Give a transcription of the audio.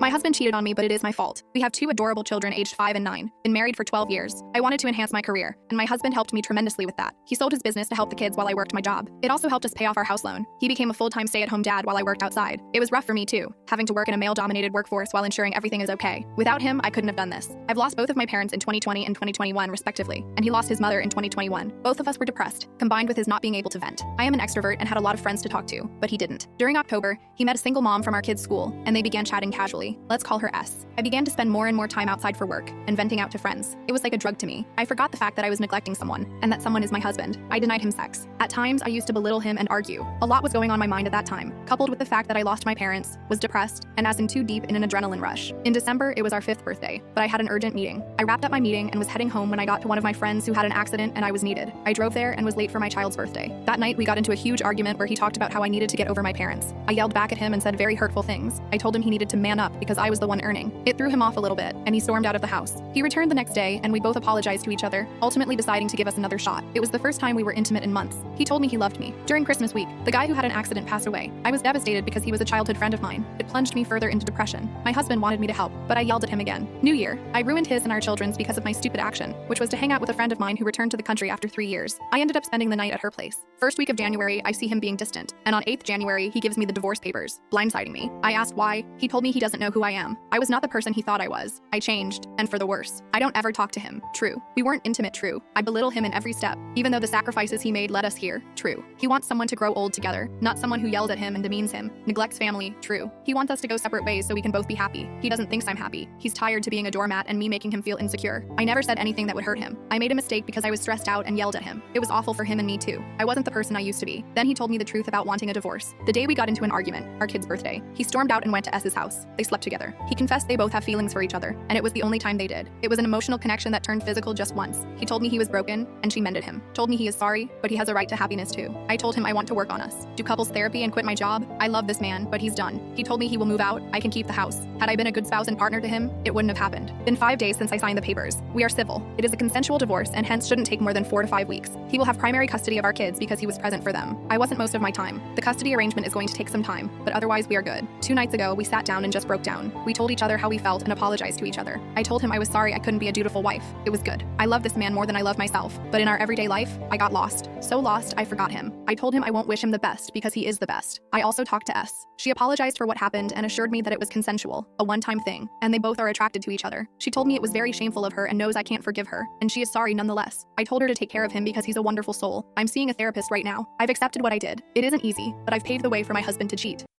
My husband cheated on me, but it is my fault. We have two adorable children aged 5 and 9, been married for 12 years. I wanted to enhance my career, and my husband helped me tremendously with that. He sold his business to help the kids while I worked my job. It also helped us pay off our house loan. He became a full-time stay-at-home dad while I worked outside. It was rough for me too, having to work in a male-dominated workforce while ensuring everything is okay. Without him, I couldn't have done this. I've lost both of my parents in 2020 and 2021 respectively, and he lost his mother in 2021. Both of us were depressed, combined with his not being able to vent. I am an extrovert and had a lot of friends to talk to, but he didn't. During October, he met a single mom from our kids' school, and they began chatting casually. Let's call her S. I began to spend more and more time outside for work and venting out to friends. It was like a drug to me. I forgot the fact that I was neglecting someone, and that someone is my husband. I denied him sex. At times, I used to belittle him and argue. A lot was going on my mind at that time, coupled with the fact that I lost my parents, was depressed, and as in too deep in an adrenaline rush. In December, it was our 5th birthday, but I had an urgent meeting. I wrapped up my meeting and was heading home when I got to one of my friends who had an accident and I was needed. I drove there and was late for my child's birthday. That night, we got into a huge argument where he talked about how I needed to get over my parents. I yelled back at him and said very hurtful things. I told him he needed to man up because I was the one earning. It threw him off a little bit, and he stormed out of the house. He returned the next day, and we both apologized to each other, ultimately deciding to give us another shot. It was the first time we were intimate in months. He told me he loved me. During Christmas week, the guy who had an accident passed away. I was devastated because he was a childhood friend of mine. It plunged me further into depression. My husband wanted me to help, but I yelled at him again. New Year. I ruined his and our children's because of my stupid action, which was to hang out with a friend of mine who returned to the country after 3 years. I ended up spending the night at her place. First week of January, I see him being distant, and on 8th January, he gives me the divorce papers, blindsiding me. I asked why. He told me he doesn't know who I am. I was not the person he thought I was. I changed, and for the worse. I don't ever talk to him. True. We weren't intimate. True. I belittle him in every step, even though the sacrifices he made led us here. True. He wants someone to grow old together, not someone who yells at him and demeans him, neglects family. True. He wants us to go separate ways so we can both be happy. He doesn't think I'm happy. He's tired to being a doormat and me making him feel insecure. I never said anything that would hurt him. I made a mistake because I was stressed out and yelled at him. It was awful for him and me too. I wasn't the person I used to be. Then he told me the truth about wanting a divorce. The day we got into an argument, our kid's birthday, he stormed out and went to S's house. They slept together. He confessed they both have feelings for each other, and it was the only time they did. It was an emotional connection that turned physical just once. He told me he was broken, and she mended him. Told me he is sorry, but he has a right to happiness too. I told him I want to work on us. Do couples therapy and quit my job. I love this man, but he's done. He told me he will move out. I can keep the house. Had I been a good spouse and partner to him, it wouldn't have happened. Been 5 days since I signed the papers. We are civil. It is a consensual divorce and hence shouldn't take more than 4 to 5 weeks. He will have primary custody of our kids because he was present for them. I wasn't most of my time. The custody arrangement is going to take some time, but otherwise we are good. 2 nights ago, we sat down and just broke down. We told each other how we felt and apologized to each other. I told him I was sorry I couldn't be a dutiful wife. It was good. I love this man more than I love myself, but in our everyday life, I got lost. So lost, I forgot him. I told him I won't wish him the best because he is the best. I also talked to S. She apologized for what happened and assured me that it was consensual, a one-time thing, and they both are attracted to each other. She told me it was very shameful of her and knows I can't forgive her, and she is sorry nonetheless. I told her to take care of him because he's a wonderful soul. I'm seeing a therapist right now. I've accepted what I did. It isn't easy, but I've paved the way for my husband to cheat.